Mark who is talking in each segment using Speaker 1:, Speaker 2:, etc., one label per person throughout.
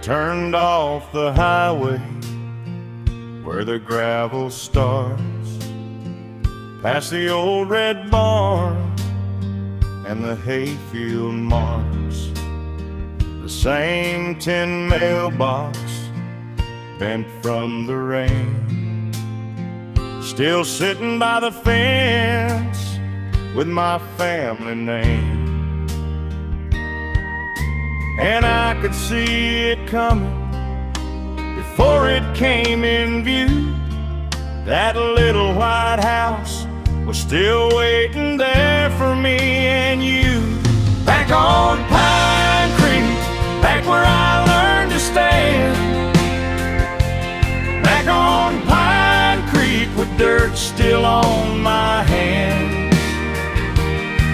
Speaker 1: turned off the highway where the gravel starts, past the old red barn and the hayfield marks, the same tin mailbox bent from the rain, still sitting by the fence with my family name. And I could see it coming before it came in view. That little white house was still waiting there for me and you. Back on Pine Creek, back where I learned to stand. Back on Pine Creek with dirt still on my hands.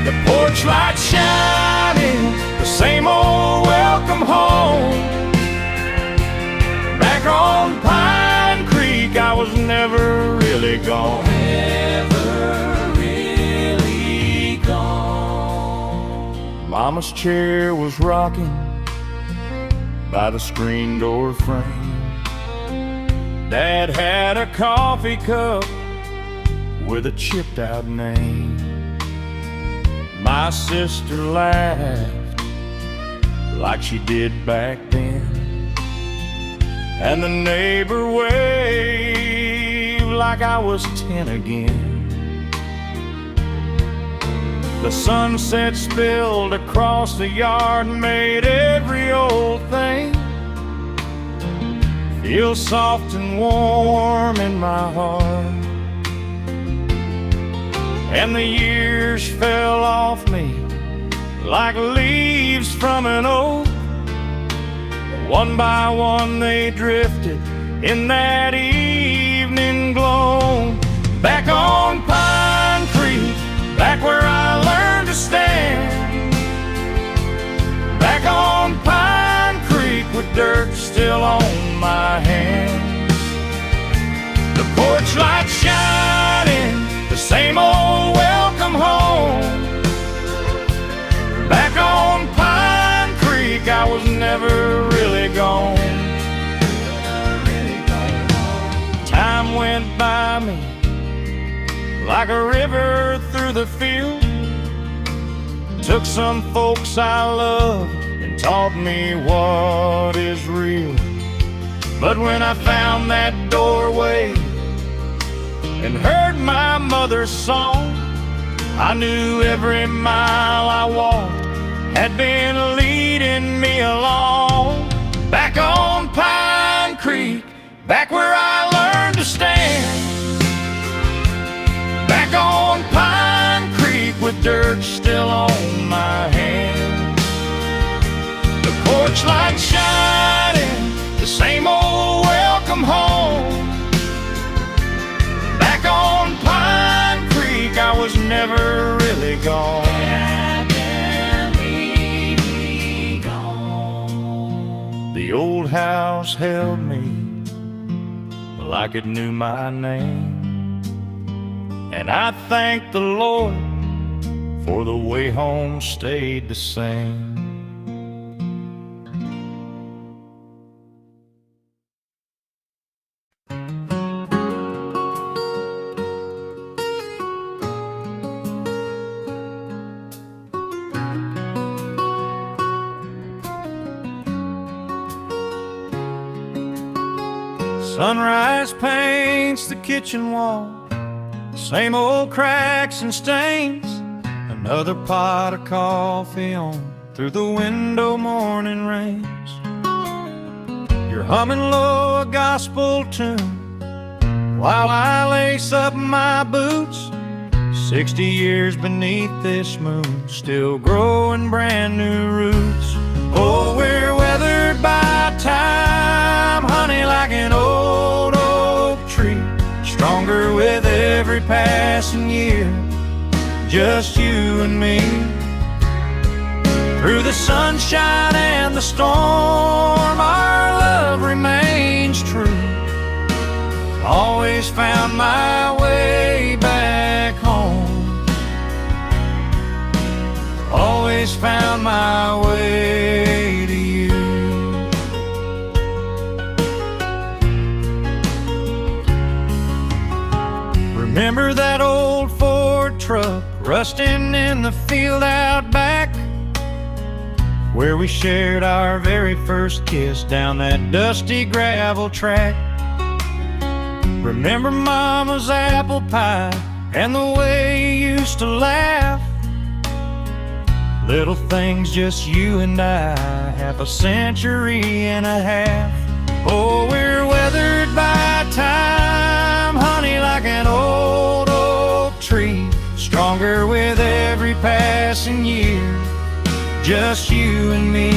Speaker 1: The porch light shining, the same old welcome home. Back on Pine Creek, I was never really gone. Never really gone. Mama's chair was rocking by the screen door frame. Dad had a coffee cup with a chipped out name. My sister laughed like she did back then, and the neighbor waved like I was 10 again. The sunset spilled across the yard and made every old thing feel soft and warm in my heart. And the years fell off me like leaves from an oak. One by one they drifted in that evening glow. Back on Pine Creek, back where I learned to stand. Back on Pine Creek with dirt still on my hands. The porch light shining, the same old welcome home. Back on Pine Creek, I was never really gone. Time went by me like a river through the field. Took some folks I loved and taught me what is real. But when I found that doorway and heard my mother's song, I knew every mile I walked had been leading me along. Back on Pine Creek, back where I learned to stand. Back on Pine Creek with dirt still on my hands. The porch light shining, the same old welcome home. Back on Pine Creek, I was never really gone. The old house held me like it knew my name, and I thank the Lord for the way home stayed the same. Sunrise paints the kitchen wall, same old cracks and stains. Another pot of coffee on through the window, morning rains. You're humming low a gospel tune while I lace up my boots. 60 years beneath this moon, still growing brand new roots. Oh, we're weathered by time, honey, like an old oak tree, stronger with every passing year, just you and me. Through the sunshine and the storm, our love remains true. Always found my way back home. Always found my way to you. Remember that old Ford truck rusting in the field out back, where we shared our very first kiss down that dusty gravel track. Remember Mama's apple pie and the way you used to laugh. Little things, just you and I, half a century and a half. Oh, we're weathered by time, honey, like an old oak tree, stronger with every passing year, just you and me.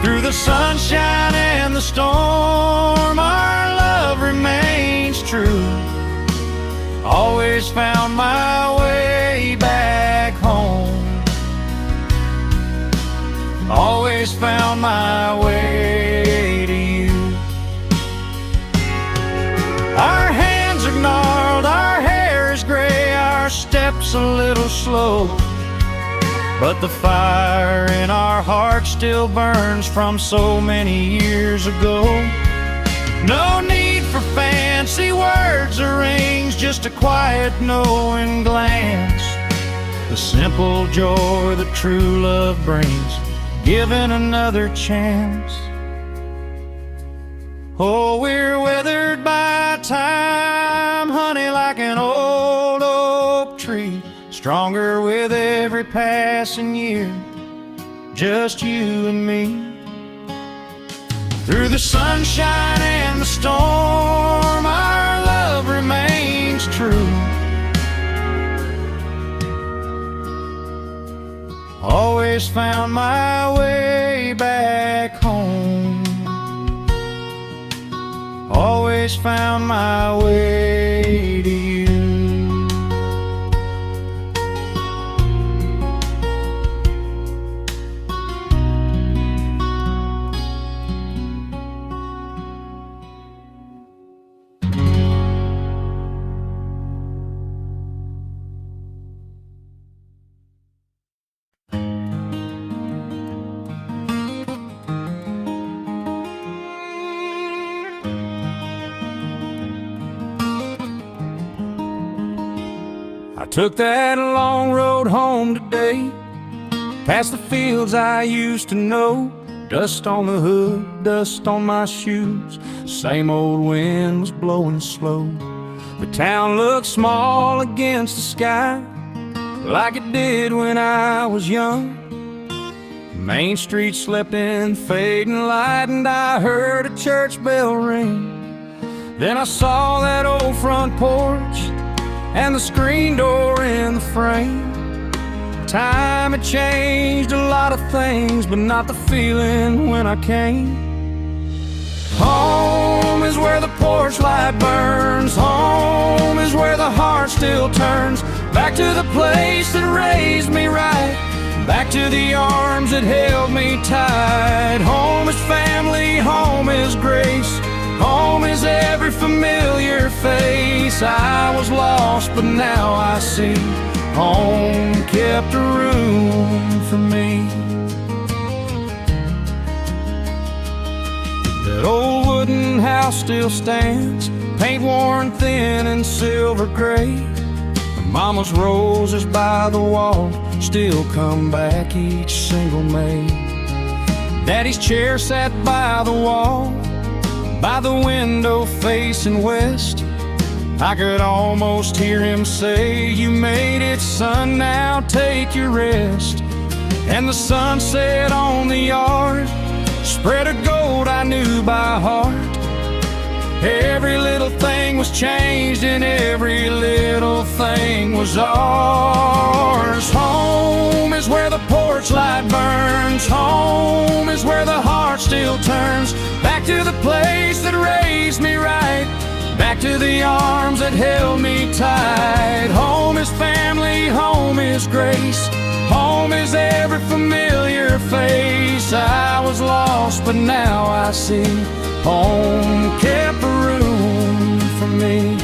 Speaker 1: Through the sunshine and the storm, our love remains true. Always found my way back home. Always found my way to you. Our hands are gnarled, our hair is gray, our steps a little slow, but the fire in our heart still burns from so many years ago. No need for fancy words or rings, just a quiet knowing glance. The simple joy that true love brings, given another chance. Oh, we're weathered by time, honey, like an old oak tree, stronger with every passing year, just you and me. Through the sunshine and the storm, our love remains true. Always found my way back home. Always found my way to you. I took that long road home today, past the fields I used to know. Dust on the hood, dust on my shoes, same old wind was blowing slow. The town looked small against the sky, like it did when I was young. Main Street slept in fading light, and I heard a church bell ring. Then I saw that old front porch and the screen door in the frame. Time had changed a lot of things, but not the feeling when I came. Home is where the porch light burns. Home is where the heart still turns. Back to the place that raised me right, back to the arms that held me tight. Home is family, home is grace, home is every familiar face. I was lost, but now I see home kept a room for me. That old wooden house still stands, paint worn thin and silver gray. Mama's roses by the wall still come back each single May. Daddy's chair sat by the wall, by the window facing west. I could almost hear him say, "You made it, son, now take your rest." And the sunset on the yard spread a gold I knew by heart. Every little thing was changed and every little thing was ours. Home is where the porch light burns. Home is where the heart still turns. Back to the place that raised me right, back to the arms that held me tight. Home is family, home is grace, home is every familiar face. I was lost, but now I see home kept a room for me.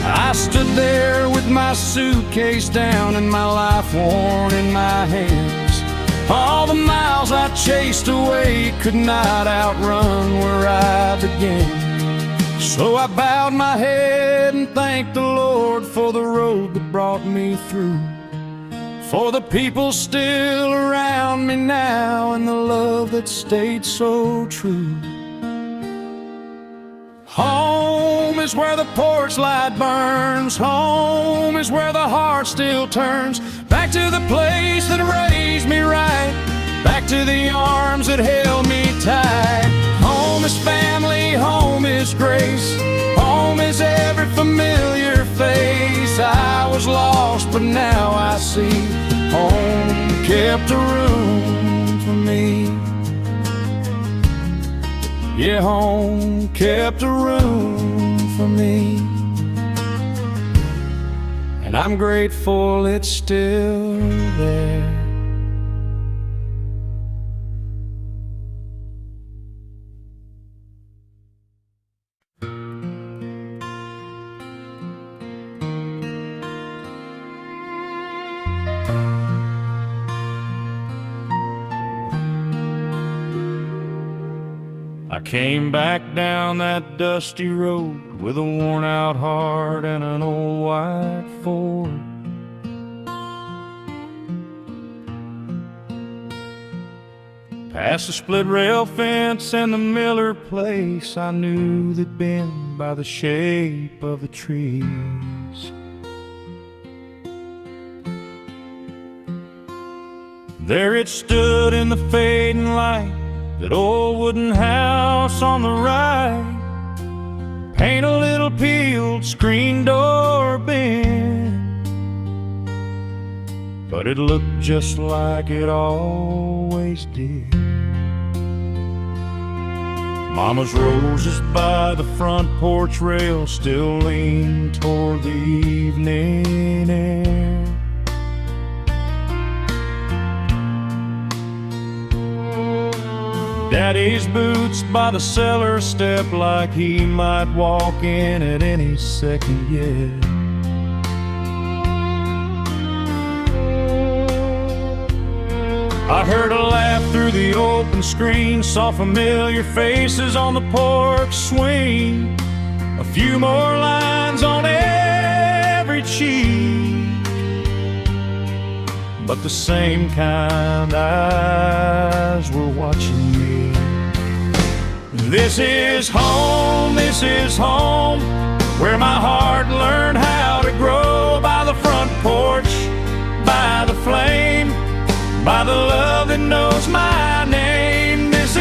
Speaker 1: I stood there with my suitcase down and my life worn in my hands. All the miles I chased away could not outrun where I began. So I bowed my head and thank the Lord for the road that brought me through, for the people still around me now, and the love that stayed so true. Home is where the porch light burns. Home is where the heart still turns. Back to the place that raised me right. Back to the arms that held me tight. Home is family, home is grace. Home is every familiar face. I was lost, but now I see. Home kept a room for me. Yeah, home kept a room for me. And I'm grateful it's still there. I came back down that dusty road with a worn-out heart and an old white Ford. Past the split rail fence and the Miller place I knew they'd been by the shape of the trees. There it stood in the fading light, that old wooden house on the right. Paint a little peeled, screen door bent, but it looked just like it always did. Mama's roses by the front porch rail still lean toward the evening air. Daddy's boots by the cellar step like he might walk in at any second yet. I heard a laugh through the open screen, saw familiar faces on the porch swing. A few more lines on every cheek, but the same kind eyes were watching me. This is home, where my heart learned how to grow. By the front porch, by the flame, by the love that knows my name. This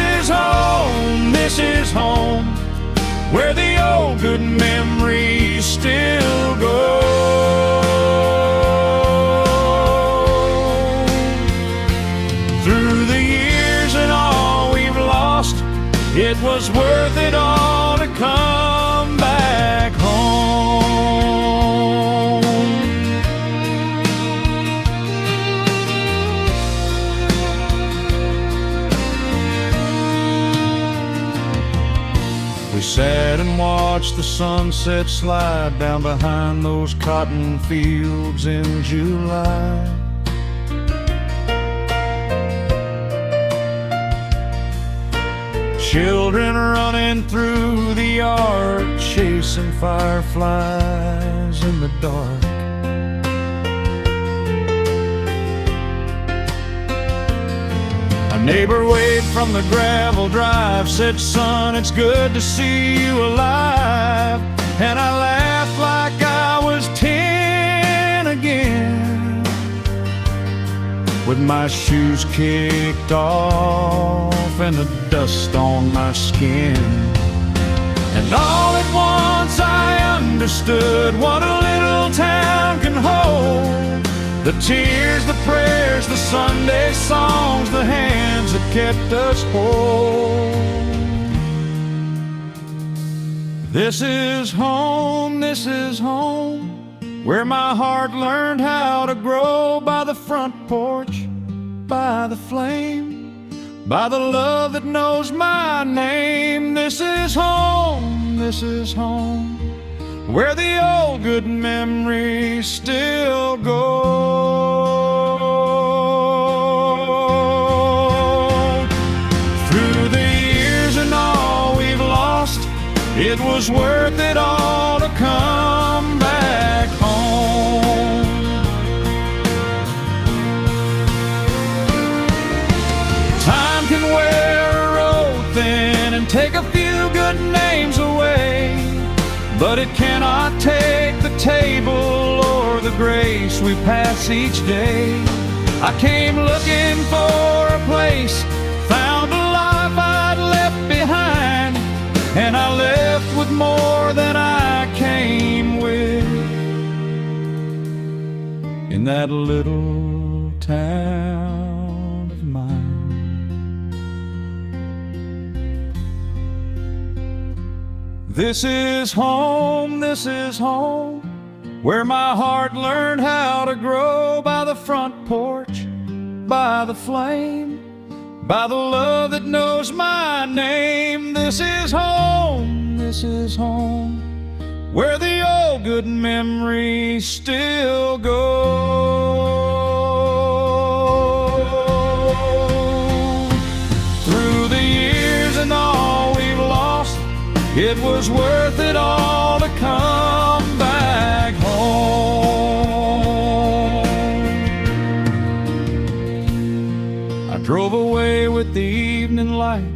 Speaker 1: is home, where the old good memories still go. Through the years and all we've lost, it was worth it all to come back home. We sat and watched the sunset slide down behind those cotton fields in July. Children running through the yard, chasing fireflies in the dark. A neighbor waved from the gravel drive, said, "Son, it's good to see you alive." And I laughed like I was 10 again, with my shoes kicked off and the dust on my skin. And all at once I understood what a little town can hold. The tears, the prayers, the Sunday songs, the hands that kept us whole. This is home, where my heart learned how to grow. By the front porch, by the flame, by the love that knows my name. This is home, where the old good memories still go. Through the years and all we've lost, it was worth it all to come but it cannot take the table or the grace we pass each day. I came looking for a place, found a life I'd left behind, and I left with more than I came with in that little town of mine. This is home, where my heart learned how to grow, by the front porch, by the flame, by the love that knows my name. This is home, where the old good memories still go. Through the years and all we've lost, it was worth it all to come back home. I drove away with the evening light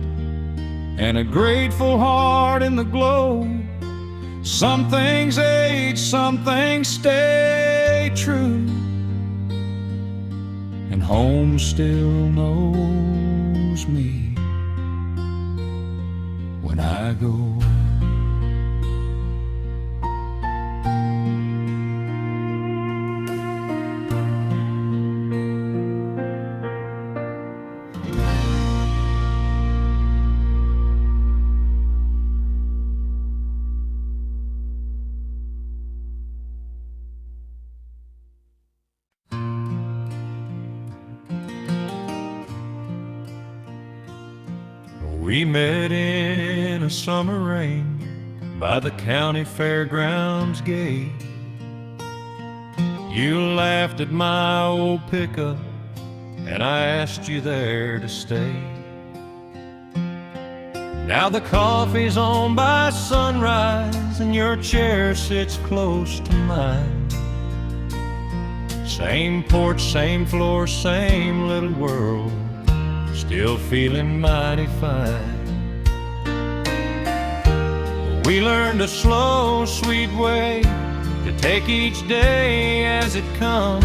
Speaker 1: and a grateful heart in the glow. Some things age, some things stay true, and home still knows me when I go. We met in a summer rain by the county fairgrounds gate. You laughed at my old pickup, and I asked you there to stay. Now the coffee's on by sunrise, and your chair sits close to mine. Same porch, same floor, same little world, still feeling mighty fine. We learned a slow, sweet way to take each day as it comes.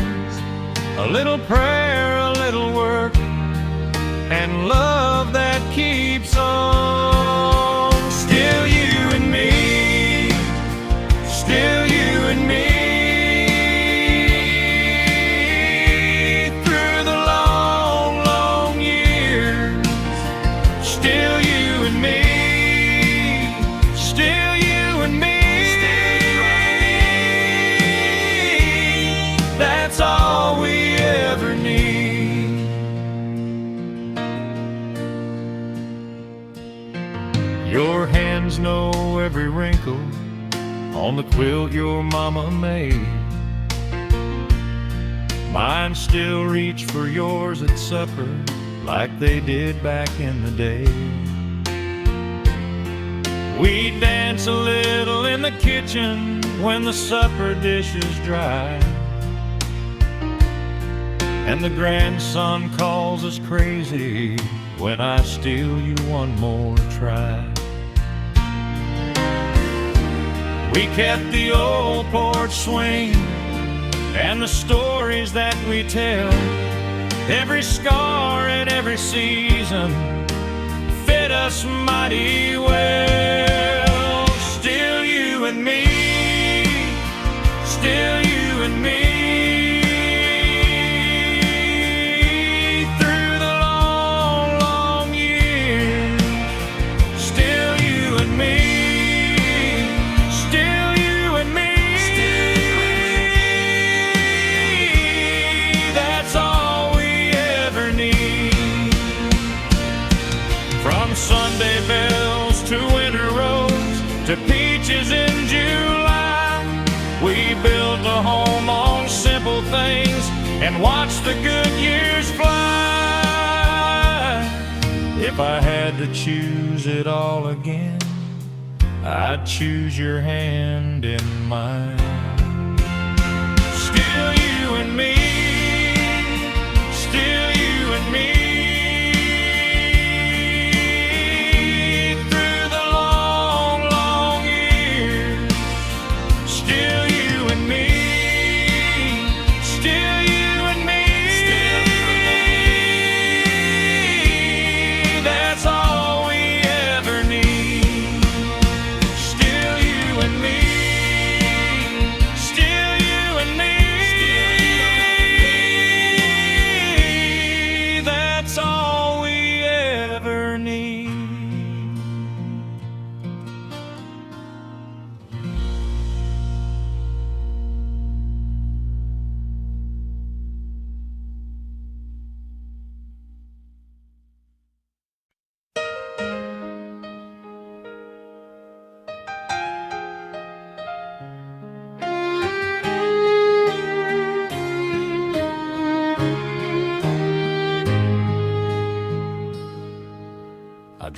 Speaker 1: A little prayer, a little work, and love that keeps on. Still you and me, still you and me. Your hands know every wrinkle on the quilt your mama made. Mine still reach for yours at supper like they did back in the day. We dance a little in the kitchen when the supper dish is dry, and the grandson calls us crazy when I steal you one more try. We kept the old porch swing and the stories that we tell. Every scar and every season fit us mighty well. Still you and me, still you and me. Sunday bells to winter roads to peaches in July, we built a home on simple things and watched the good years fly. If I had to choose it all again, I'd choose your hand in mine. Still you and me, still you and me.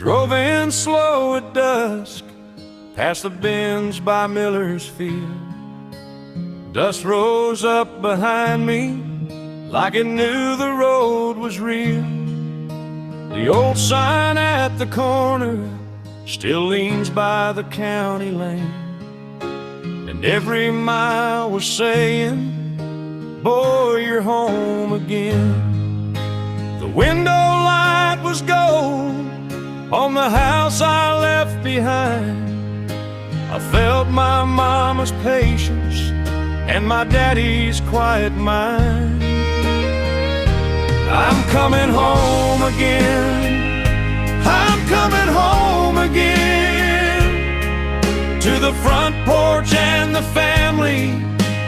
Speaker 1: Drove in slow at dusk, past the bins by Miller's Field. Dust rose up behind me, like it knew the road was real. The old sign at the corner still leans by the county lane, and every mile was saying, boy, you're home again. The window light was gold on the house I left behind. I felt my mama's patience and my daddy's quiet mind. I'm coming home again, I'm coming home again, to the front porch and the family,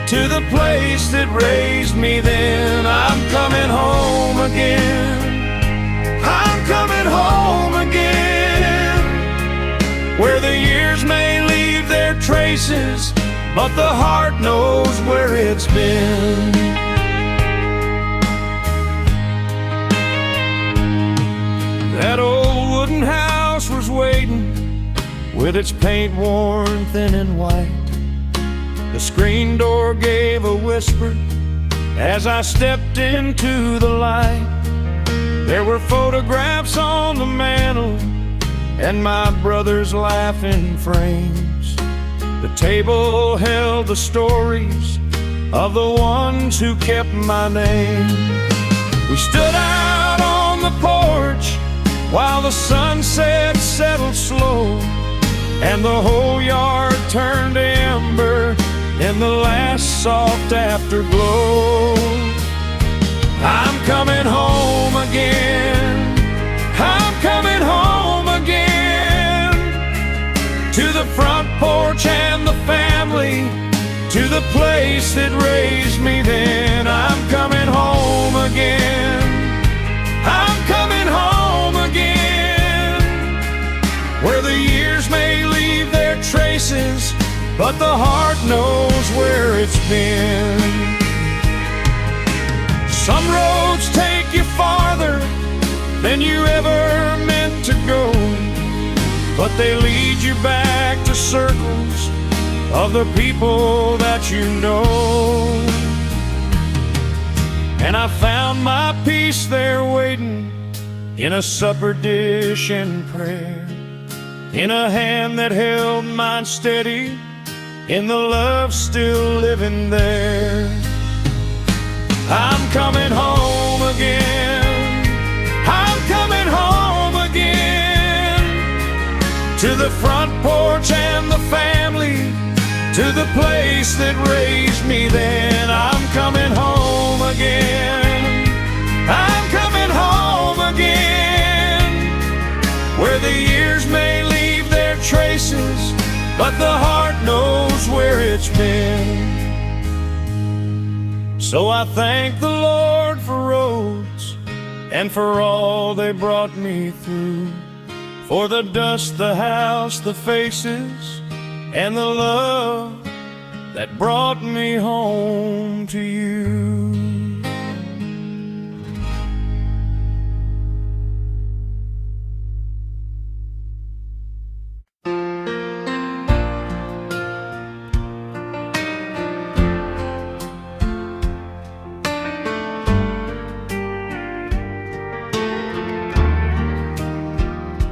Speaker 1: to the place that raised me then. I'm coming home again, I'm coming home again, where the years may leave their traces, but the heart knows where it's been. That old wooden house was waiting, with its paint worn thin and white. The screen door gave a whisper as I stepped into the light. There were photographs on the mantle and my brother's laughing frames. The table held the stories of the ones who kept my name. We stood out on the porch while the sunset settled slow, and the whole yard turned to ember in the last soft afterglow. I'm coming home again, I'm coming home again, to the front porch and the family, to the place that raised me then. I'm coming home again, I'm coming home again, where the years may leave their traces, but the heart knows where it's been. Some roads take you farther than you ever meant to go, but they lead you back to circles of the people that you know. And I found my peace there waiting, in a supper dish and prayer, in a hand that held mine steady, in the love still living there. I'm coming home again, I'm coming home again, to the front porch and the family, to the place that raised me then. I'm coming home again, I'm coming home again, where the years may leave their traces, but the heart knows where it's been. So I thank the Lord for roads and for all they brought me through, for the dust, the house, the faces, and the love that brought me home to you.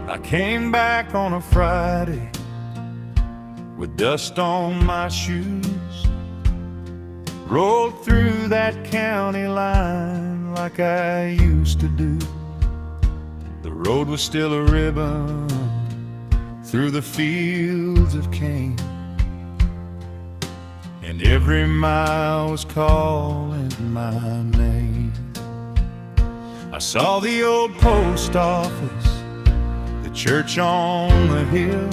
Speaker 1: I came back on a Friday with dust on my shoes, rolled through that county line like I used to do. The road was still a ribbon through the fields of cane, and every mile was calling my name. I saw the old post office, the church on the hill,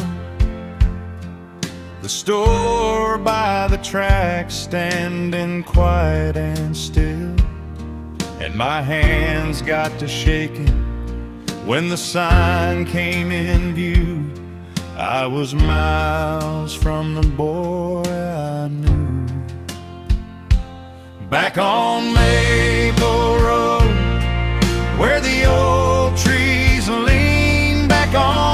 Speaker 1: the store by the tracks standing quiet and still, and my hands got to shaking when the sign came in view. I was miles from the boy I knew. Back on Maple Road, where the old trees lean, back on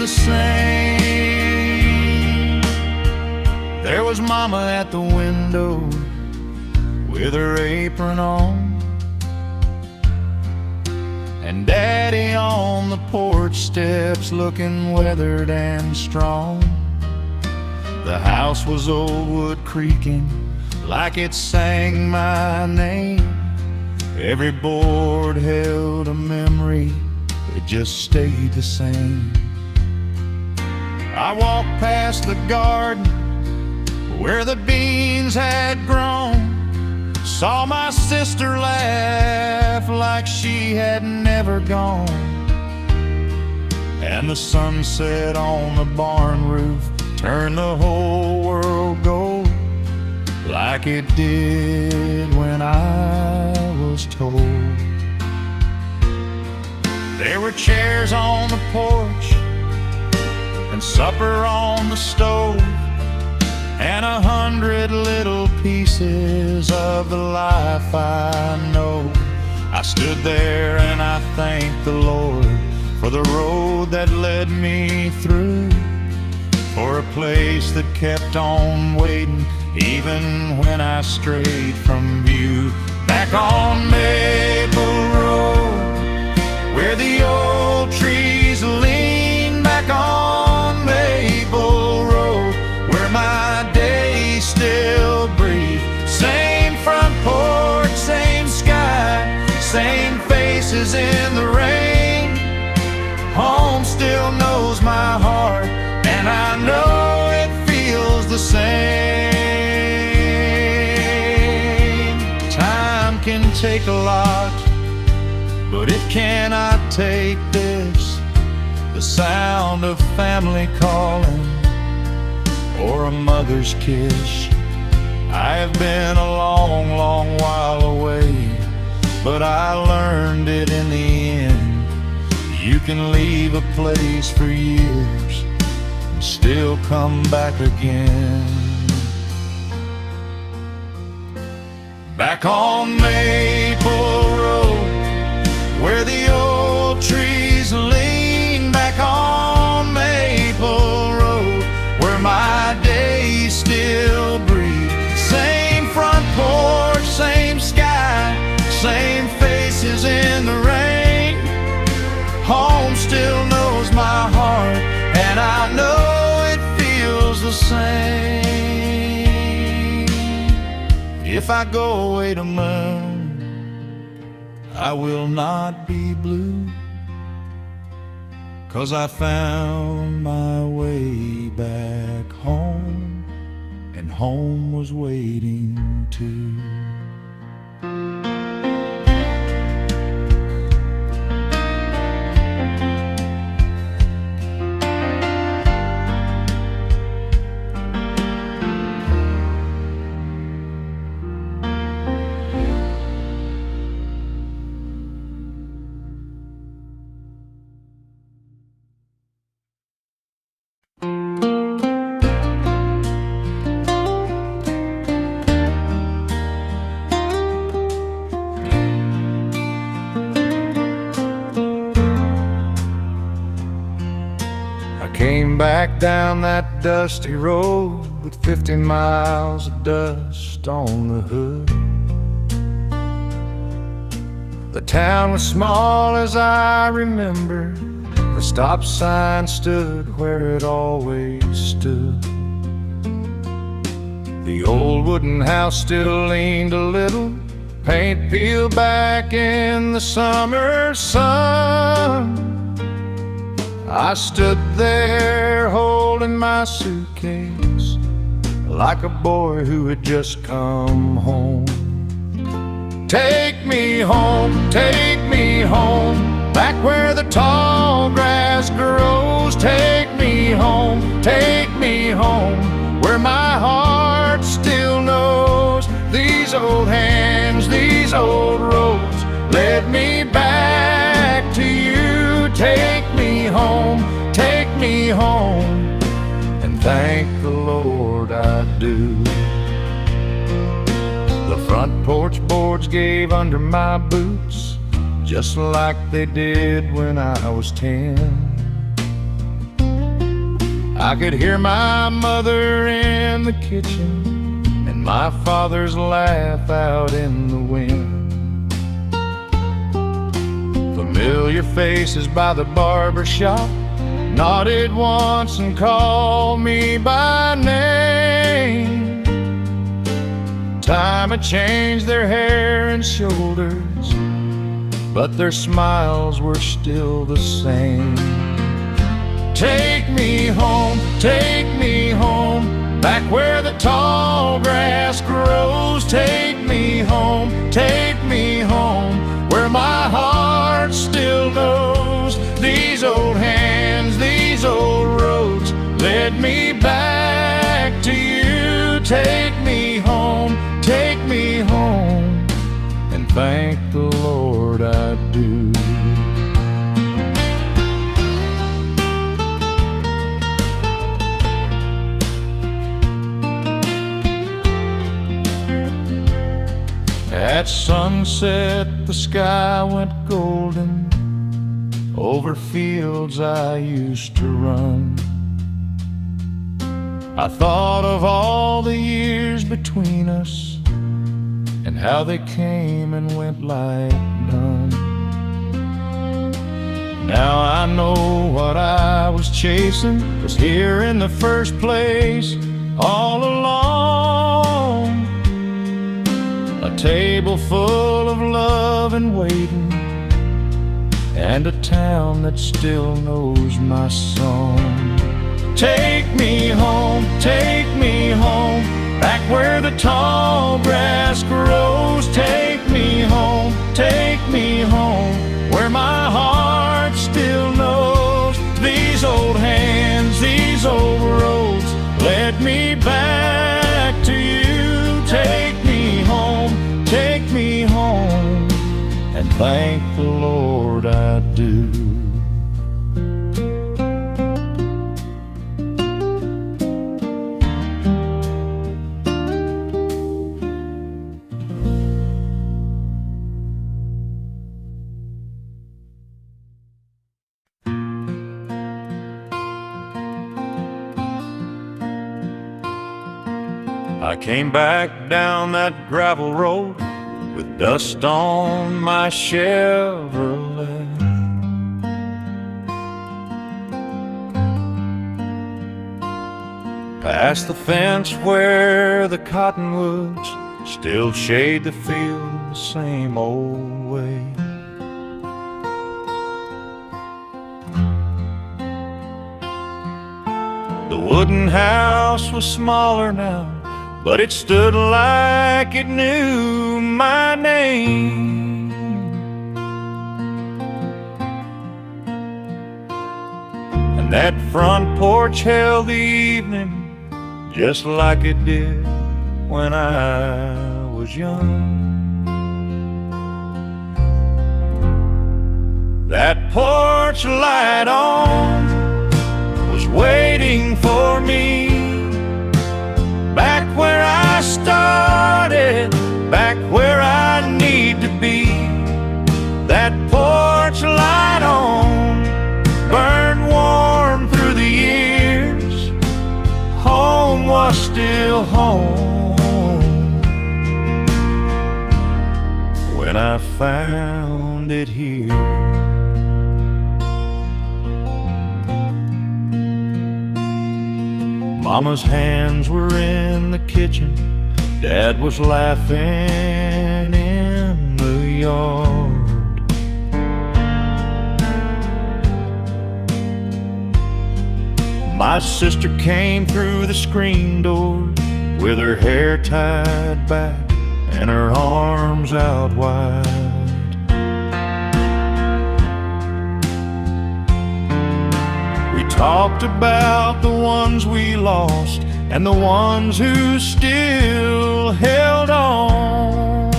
Speaker 1: the same. There was Mama at the window with her apron on, and Daddy on the porch steps looking weathered and strong. The house was old wood creaking like it sang my name. Every board held a memory, it just stayed the same. I walked past the garden where the beans had grown, saw my sister laugh like she had never gone, and the sunset on the barn roof turned the whole world gold, like it did when I was told. There were chairs on the porch and supper on the stove, and 100 little pieces of the life I know. I stood there and I thanked the Lord for the road that led me through, for a place that kept on waiting even when I strayed from view. Back on Maple Road where the old trees lean, back on Maple Road where my days still breathe. Same front porch, same sky, same faces in the rain. Home still knows my heart, and I know it feels the same. Time can take a lot, but it cannot take this, the sound of family calling or a mother's kiss. I have been a long, long while away, but I learned it in the end. You can leave a place for years and still come back again. Back on Maple Road where the old trees lean, back on Maple Road where my days still breathe. Same front porch, same sky, same faces in the rain. Home still knows my heart, and I know it feels the same. If I go away to moon, I will not be blue, 'cause I found my way back home, and home was waiting too. Came back down that dusty road with 50 miles of dust on the hood. The town was small as I remember. The stop sign stood where it always stood. The old wooden house still leaned a little, paint peeled back in the summer sun. I stood there holding my suitcase like a boy who had just come home. Take me home, back where the tall grass grows. Take me home, where my heart still knows. These old hands, these old roads led me back to you. Take me home, and thank the Lord I do. The front porch boards gave under my boots, just like they did when I was 10. I could hear my mother in the kitchen and my father's laugh out in the wind. Familiar faces by the barber shop nodded once and called me by name. Time had changed their hair and shoulders, but their smiles were still the same. Take me home, back where the tall grass grows. Take me home, where my heart still knows. These old hands, these old roads led me back to you. Take me home, and thank the Lord I do. At sunset the sky went golden over fields I used to run. I thought of all the years between us and how they came and went like none. Now I know what I was chasing was here in the first place all along. A table full of love and waiting, and a town that still knows my song. Take me home, back where the tall grass grows. Take me home, where my heart still knows. These old hands, these old roads led me back to you. Take me home, and thank the Lord I do. I came back down that gravel road with dust on my Chevrolet. Past the fence where the cottonwoods still shade the field the same old way. The wooden house was smaller now, but it stood like it knew my name. And that front porch held the evening just like it did when I was young. That porch light on was waiting for me, back where I started, back where I need to be. That porch light on burned warm through the years. Home was still home when I found it here. Mama's hands were in the kitchen, Dad was laughing in the yard. My sister came through the screen door with her hair tied back and her arms out wide. We talked about the ones we lost and the ones who still held on.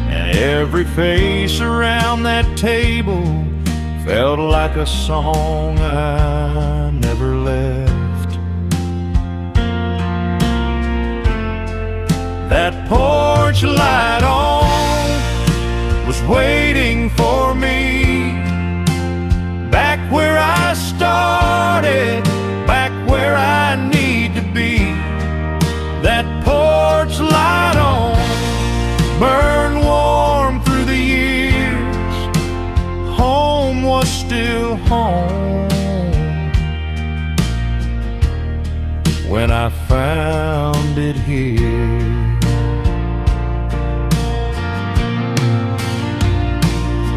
Speaker 1: And every face around that table felt like a song I never left. That porch light on was waiting for me, was still home when I found it here.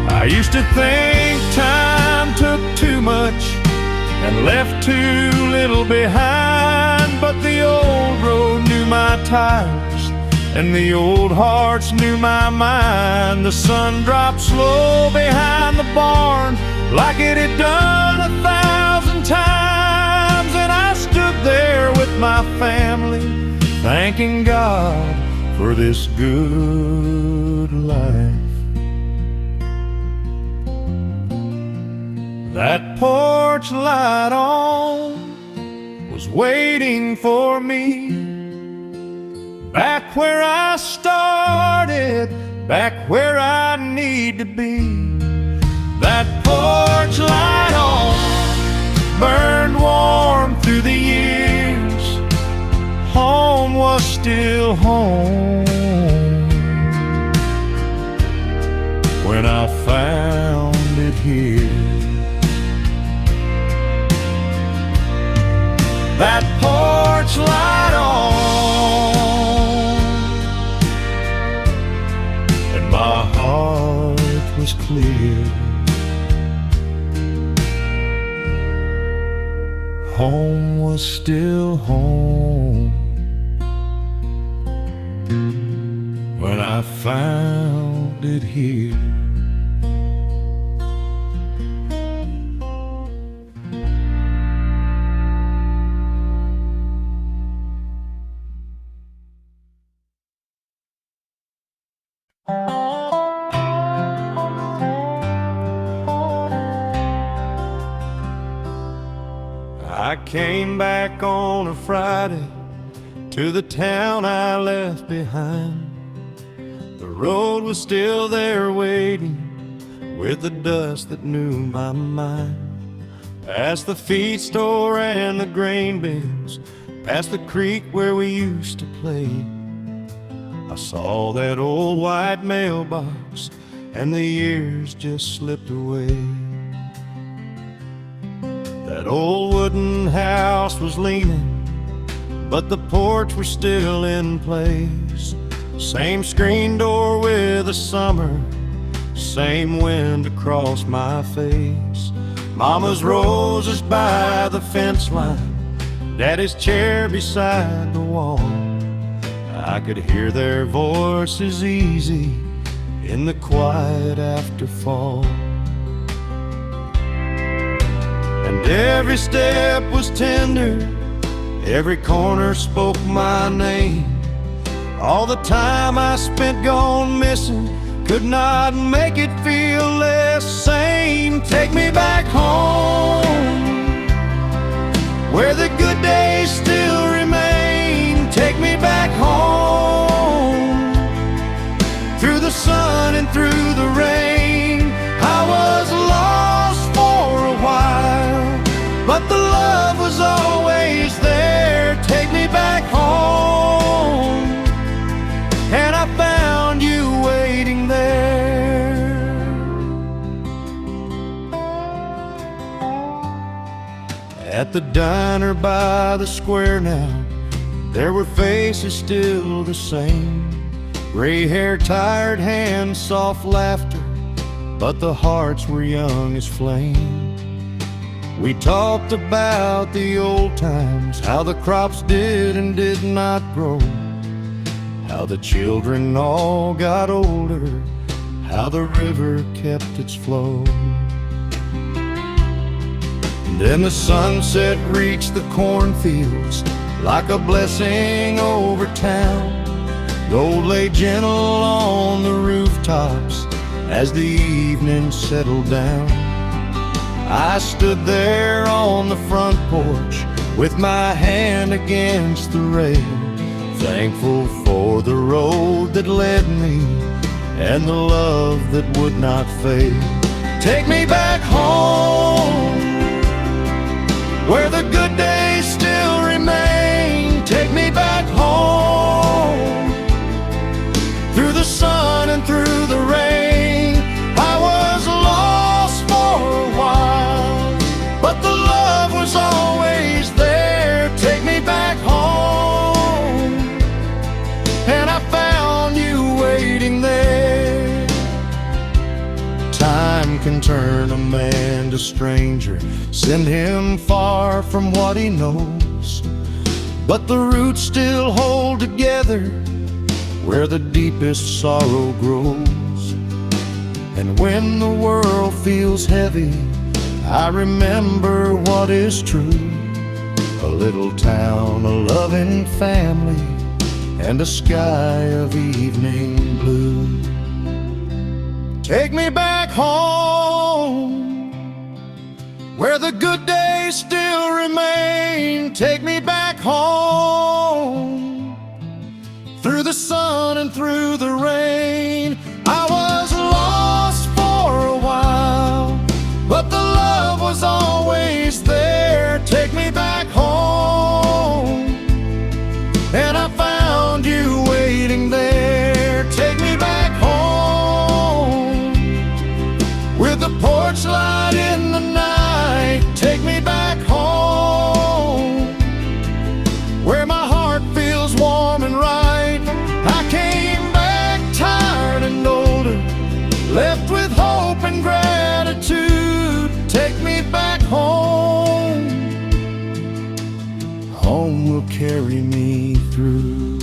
Speaker 1: I used to think time took too much and left too little behind, but the old road knew my tires and the old hearts knew my mind. The sun dropped slow behind the barn like it had done 1,000 times, and I stood there with my family thanking God for this good life. That porch light on was waiting for me, back where I started, back where I need to be. That porch light on burned warm through the years. Home was still home when I found it here. That porch light on, and my heart was clear. Home was still home when I found it here. I came back on a Friday to the town I left behind. The road was still there waiting with the dust that knew my mind. Past the feed store and the grain bins, past the creek where we used to play, I saw that old white mailbox and the years just slipped away. That old wooden house was leaning, but the porch was still in place. Same screen door with a summer, same wind across my face. Mama's roses by the fence line, Daddy's chair beside the wall. I could hear their voices easy in the quiet after fall. And every step was tender, every corner spoke my name. All the time I spent gone missing could not make it feel less sane. Take me back home, where the good days still remain. Take me back home, through the sun and through the rain. I was lost for a while, but the love was always there. Take me back home, and I found you waiting there. At the diner by the square now, there were faces still the same. Gray hair, tired hands, soft laughter, but the hearts were young as flame. We talked about the old times, how the crops did and did not grow, how the children all got older, how the river kept its flow. And then the sunset reached the cornfields like a blessing over town. Gold lay gentle on the rooftops as the evening settled down. I stood there on the front porch with my hand against the rail, thankful for the road that led me and the love that would not fail. Take me back home, where the good days still remain. Take me back home, through the sun and through the rain. I was lost for a while, can turn a man to stranger, send him far from what he knows. But the roots still hold together where the deepest sorrow grows. And when the world feels heavy, I remember what is true. A little town, a loving family, and a sky of evening blue. Take me back home, where the good days still remain. Take me back home, through the sun and through the rain. I was lost for a while, but the love was always there. Take me back home, and I found you waiting there. Take me back home, with the porch light in the night. Take me back home, where my heart feels warm and right. I came back tired and older, left with hope and gratitude. Take me back home, home will carry me through.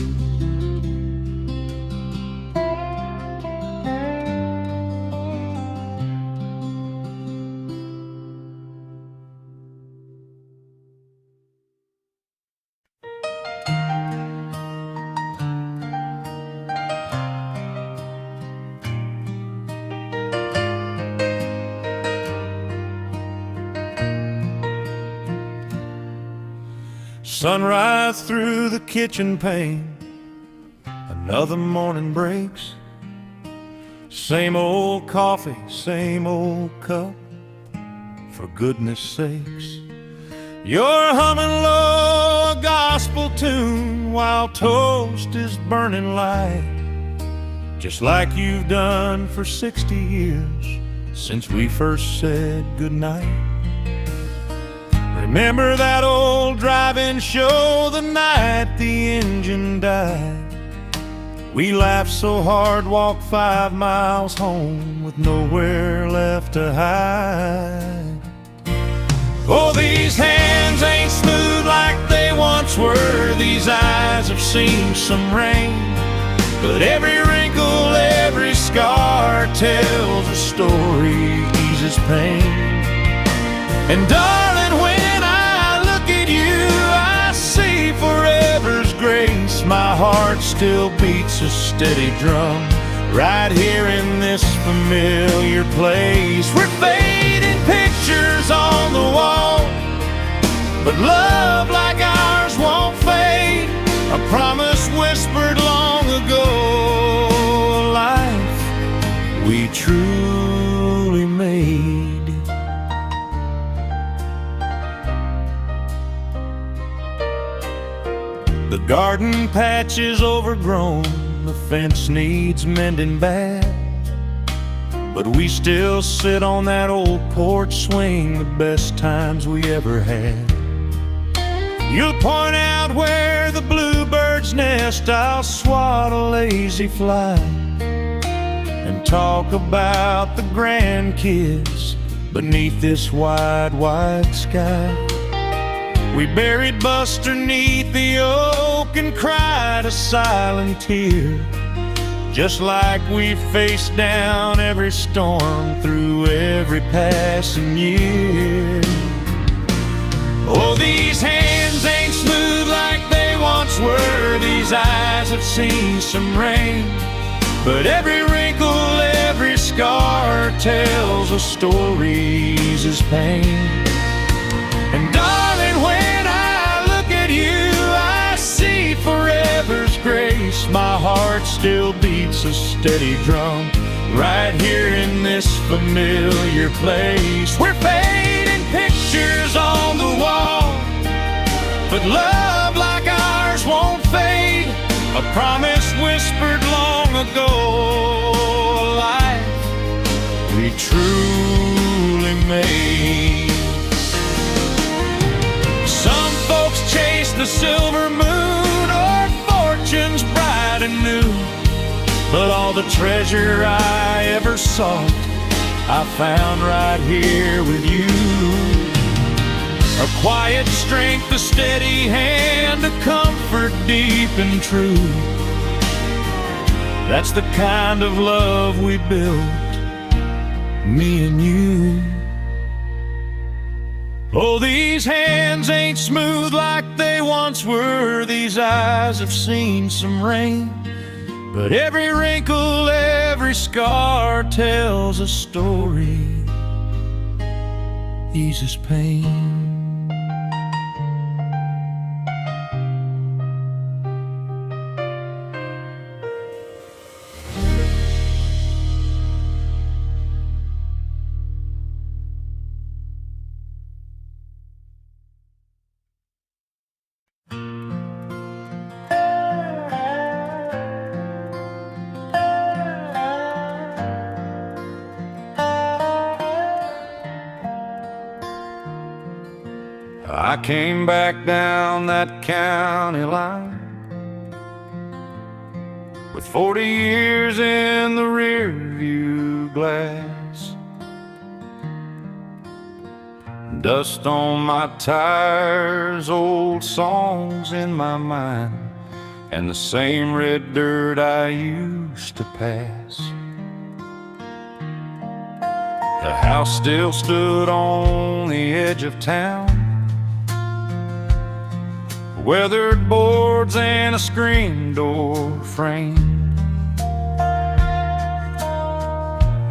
Speaker 1: Sunrise through the kitchen pane, another morning breaks. Same old coffee, same old cup, for goodness sakes. You're humming low a gospel tune while toast is burning light, just like you've done for 60 years since we first said goodnight. Remember that old drive-in show the night the engine died? We laughed so hard, walked 5 miles home with nowhere left to hide. Oh, these hands ain't smooth like they once were. These eyes have seen some rain, but every wrinkle, every scar tells a story, eases pain. And darling, when forever's grace, my heart still beats a steady drum, right here in this familiar place. We're fading pictures on the wall, but love like ours won't fade. A promise whispered long ago, a life we truly made. The garden patch is overgrown, the fence needs mending bad, but we still sit on that old porch swing, the best times we ever had. You'll point out where the bluebird's nest, I'll swat a lazy fly, and talk about the grandkids beneath this wide, wide sky. We buried Buster 'neath the oak and cried a silent tear, just like we faced down every storm through every passing year. Oh, these hands ain't smooth like they once were. These eyes have seen some rain, but every wrinkle, every scar tells a story, eases pain. And darling, when I look at you, I see forever's grace. My heart still beats a steady drum, right here in this familiar place. We're fading pictures on the wall, but love like ours won't fade. A promise whispered long ago, a life we truly made. Some folks chase the silver moon or fortunes bright and new, but all the treasure I ever sought I found right here with you. A quiet strength, a steady hand, a comfort deep and true. That's the kind of love we built, me and you. Oh, these hands ain't smooth like they once were. These eyes have seen some rain, but every wrinkle, every scar tells a story, eases pain. I came back down that county line with 40 years in the rear view glass, dust on my tires, old songs in my mind, and the same red dirt I used to pass. The house still stood on the edge of town, weathered boards and a screen door frame.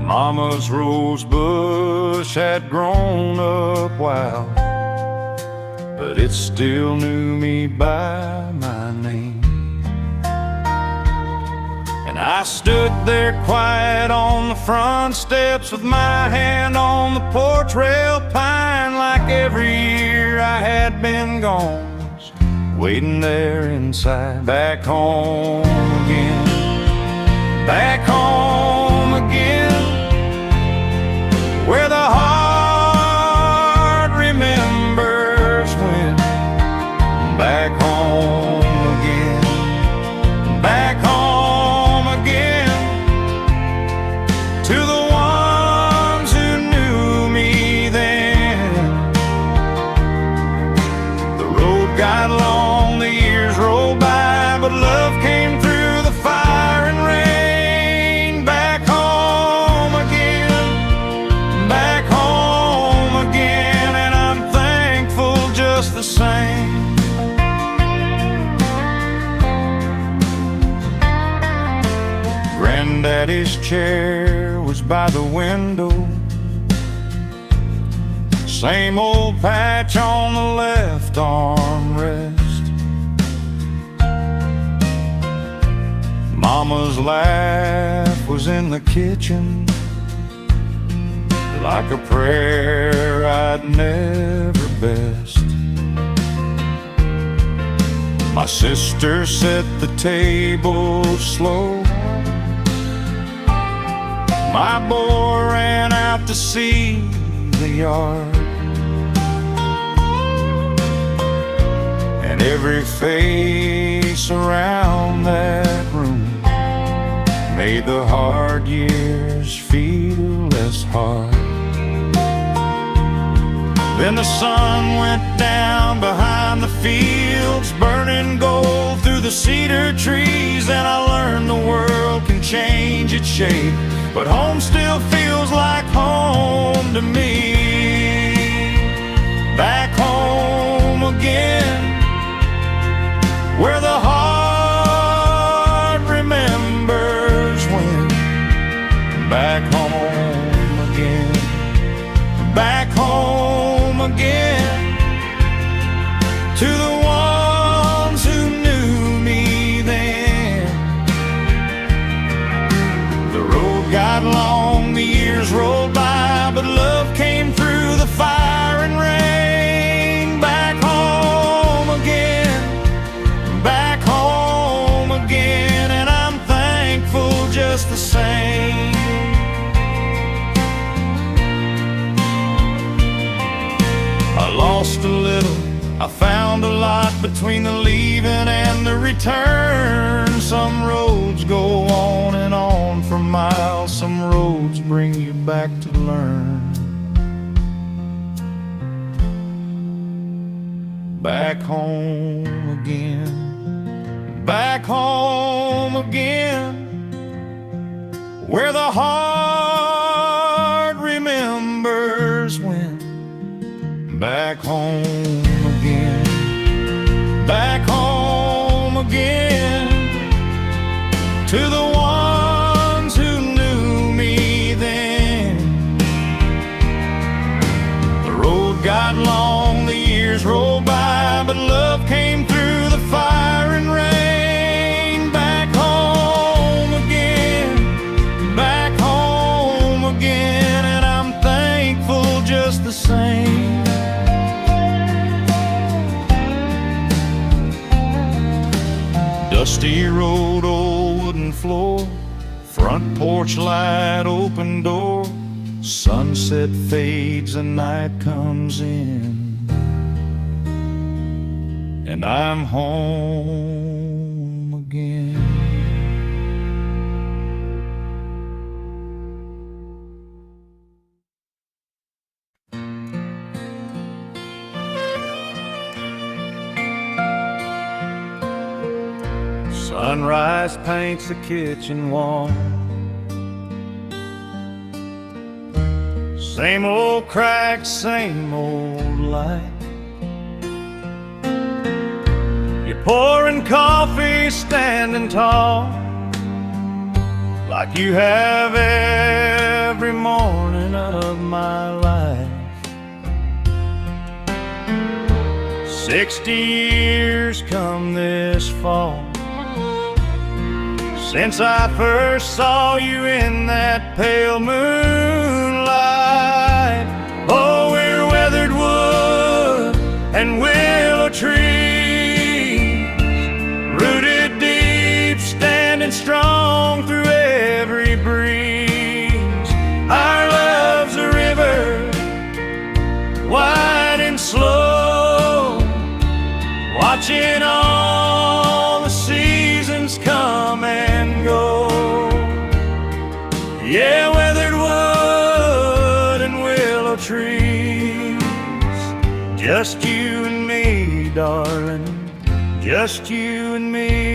Speaker 1: Mama's rose bush had grown up wild, but it still knew me by my name. And I stood there quiet on the front steps with my hand on the porch rail, pine like every year I had been gone, waiting there inside. Back home again, back home again, where the heart remembers when. Back home again, back home again, to the ones who knew me then. The road got long, the years rolled by, but love came through the fire and rain. Back home again, back home again, and I'm thankful just the same. Granddaddy's chair was by the window, same old patch on the left armrest. Mama's laugh was in the kitchen, like a prayer I'd never best. My sister set the table slow, my boy ran out to see the yard, and every face around that room made the hard years feel less hard. Then the sun went down behind the fields, burning gold through the cedar trees, and I learned the world can change its shape, but home still feels like home to me. Back home again, where the heart remembers when. Back home again, back home again, to the ones who knew me then. The road got long, the years rolled by, but love came through the fire and rain. Back home again, back home again, and I'm thankful just the same. I lost a little I found a lot between the leaving and the return. Some roads go on and on for miles, some roads bring you back to learn. Back home again, back home again, where the heart remembers when. Back home again, back home again, to the ones who knew me then. The road got long, the years rolled by, but love came through the fire and rain. Back home again, back home again, and I'm thankful just the same. Dusty road, old wooden floor, front porch light, open door. Sunset fades and night comes in, and I'm home again. Sunrise paints the kitchen wall, same old cracks, same old light. You're pouring coffee, standing tall, like you have every morning of my life. 60 years come this fall since I first saw you in that pale moonlight. Oh, we're weathered wood and willow trees, rooted deep, standing strong through every breeze. Our love's a river, wide and slow, watching all the seasons come and go. Yeah, weathered wood and willow trees, just you and me, darling, just you and me.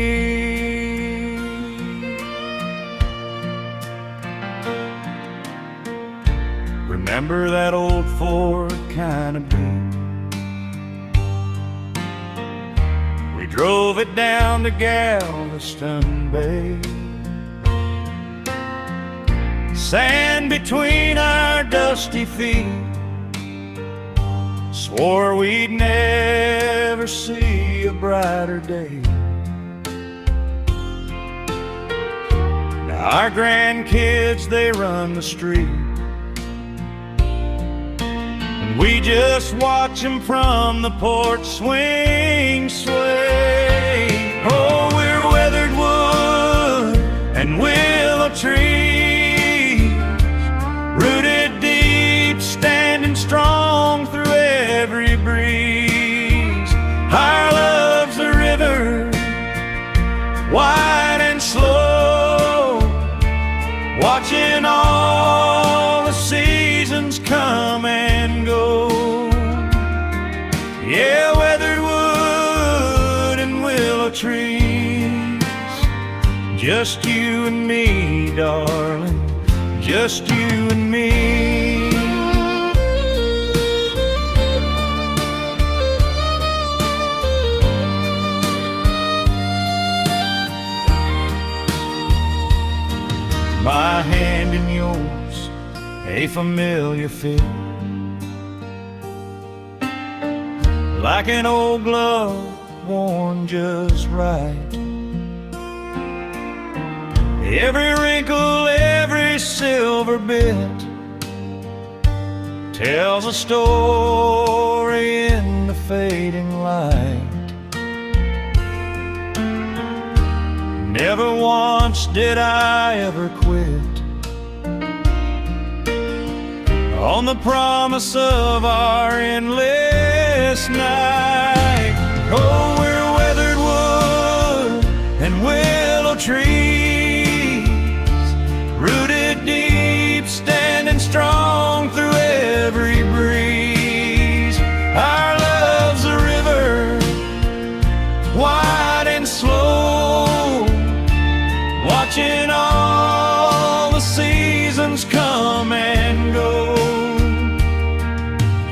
Speaker 1: Remember that old Ford kind of beat? We drove it down to Galveston Bay, sand between our dusty feet, swore we'd never see a brighter day. Now our grandkids, they run the street, and we just watch them from the porch swing sway. Oh, we're weathered wood and willow trees, rooted deep, standing strong through every breeze. Our love's a river, wide and slow, watching all the seasons come and go. Yeah, weathered wood and willow trees, just you and me, darling, just you and me. My hand in yours, a familiar fit, like an old glove worn just right. Every wrinkle, every silver bit tells a story in the fading light. Never once did I ever quit on the promise of our endless night.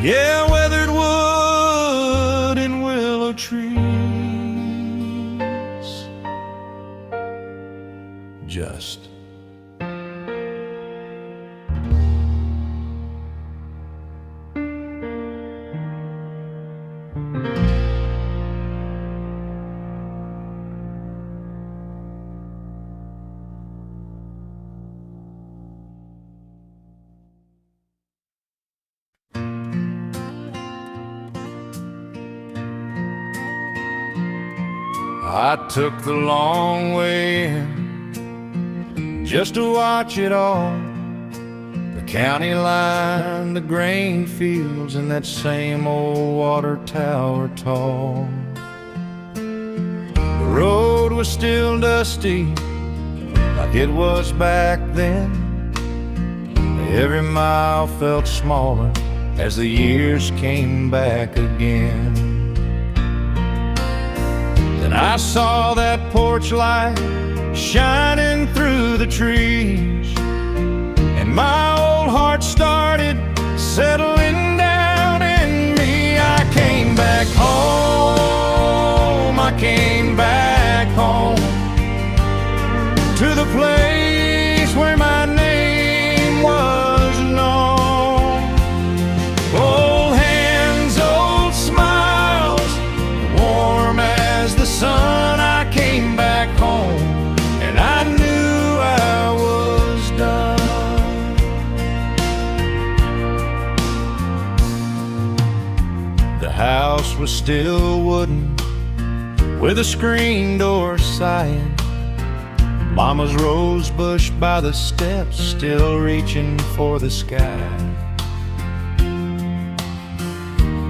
Speaker 1: Yeah, weathered wood and willow trees. Just I took the long way in just to watch it all. The county line, the grain fields, and that same old water tower tall. The road was still dusty like it was back then. Every mile felt smaller as the years came back again. Then I saw that porch light shining through the trees, and my old heart started settling down in me. I came back home, I came back home, to the place where my name was known. Old hands, old smiles, warm as the sun. I came back home, and I knew I was done. The house was still wooden, with a screen door sighing. Mama's rose bush by the steps, still reaching for the sky.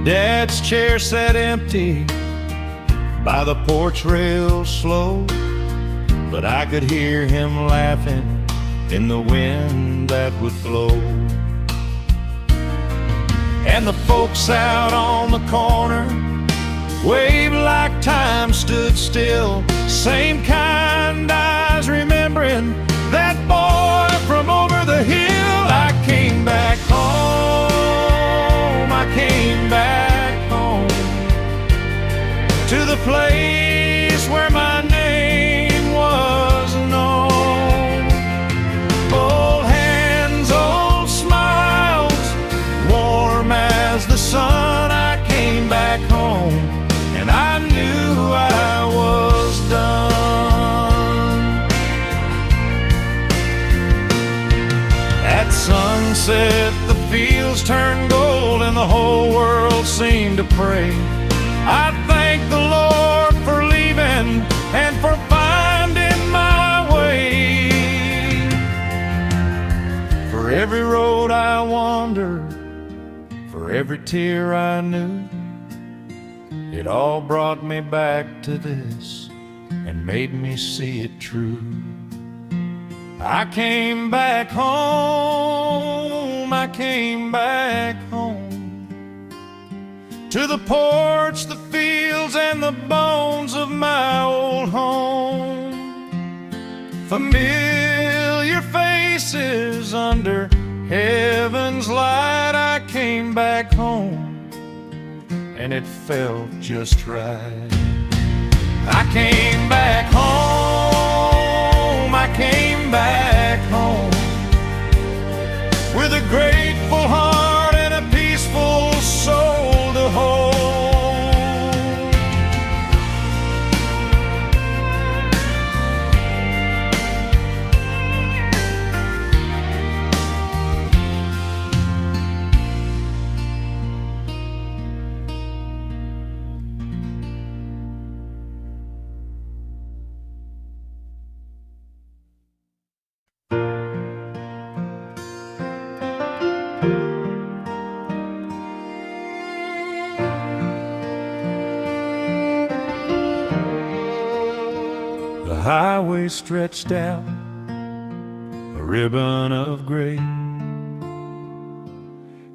Speaker 1: Dad's chair sat empty by the porch rail slow, but I could hear him laughing in the wind that would blow. And the folks out on the corner waved like time stood still. Same kind eyes remembering that boy from over the hill. I came back home, I came back home, to the place where my name was known. Old hands, old smiles, warm as the sun. I came back home, and I knew I was done. At sunset, the fields turned gold, and the whole world seemed to pray. I thank the Lord for leaving and for finding my way. For every road I wandered, for every tear I knew, it all brought me back to this and made me see it true. I came back home, I came back home, to the porch, the fields, and the bones of my old home. Familiar faces under heaven's light. I came back home, and it felt just right. I came back home, I came back home, with a grateful heart and a peaceful soul to hold. The highway stretched out, a ribbon of gray,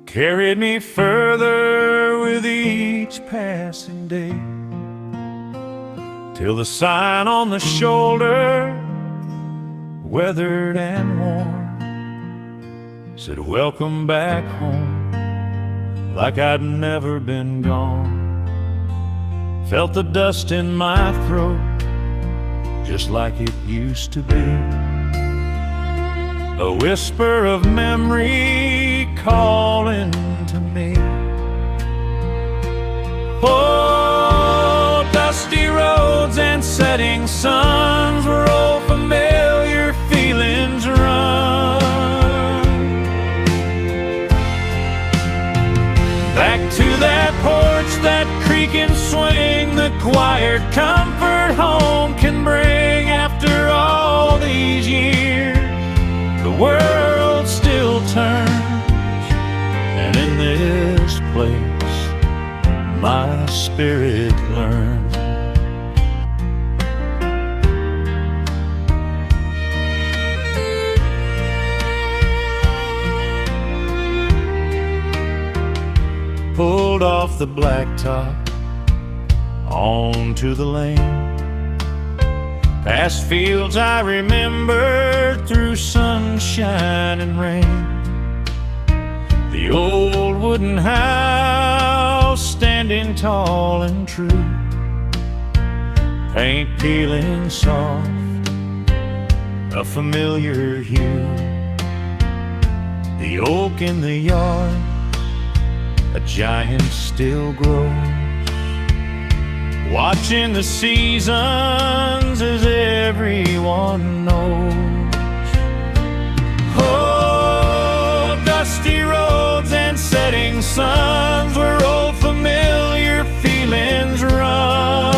Speaker 1: carried me further with each passing day, till the sign on the shoulder, weathered and worn, said, "Welcome back home, like I'd never been gone. Felt the dust in my throat, just like it used to be. A whisper of memory calling to me. Oh, dusty roads and setting suns, where old familiar feelings run. Back to that porch, that creak and swing, the quiet comfort home can bring. After all these years, the world still turns, and in this place my spirit learns. Pulled off the blacktop onto the lane, past fields I remember, through sunshine and rain. The old wooden house standing tall and true, paint peeling soft, a familiar hue. The oak in the yard, a giant still grows, watching the seasons as everyone knows. Oh, dusty roads and setting suns, where old familiar feelings run.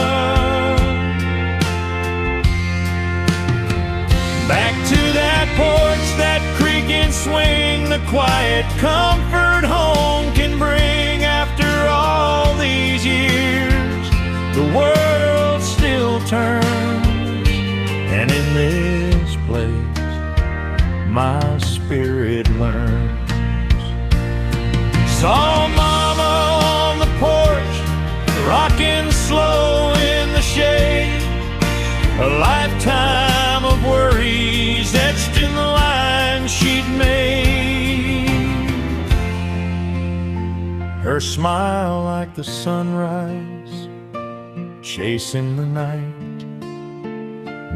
Speaker 1: Back to that porch, that creak and swing, the quiet comfort home can bring. After all these years, the world still turns, and in this place my spirit learns. Saw Mama on the porch, rocking slow in the shade, a lifetime of worries etched in the lines she'd made. Her smile like the sunrise chasing the night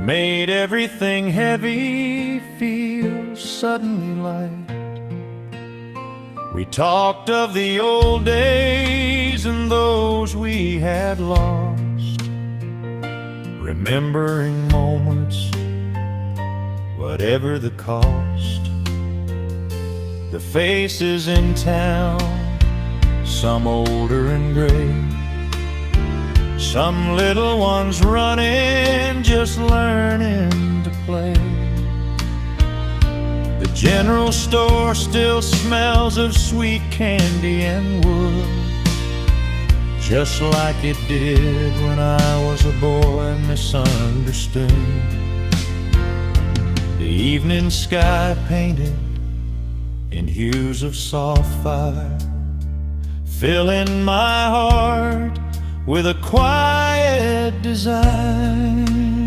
Speaker 1: made everything heavy feel suddenly light. We talked of the old days and those we had lost, remembering moments, whatever the cost. The faces in town, some older and gray, some little ones running, just learning to play. The general store still smells of sweet candy and wood, just like it did when I was a boy misunderstood. The evening sky painted in hues of soft fire, filling my heart with a quiet design.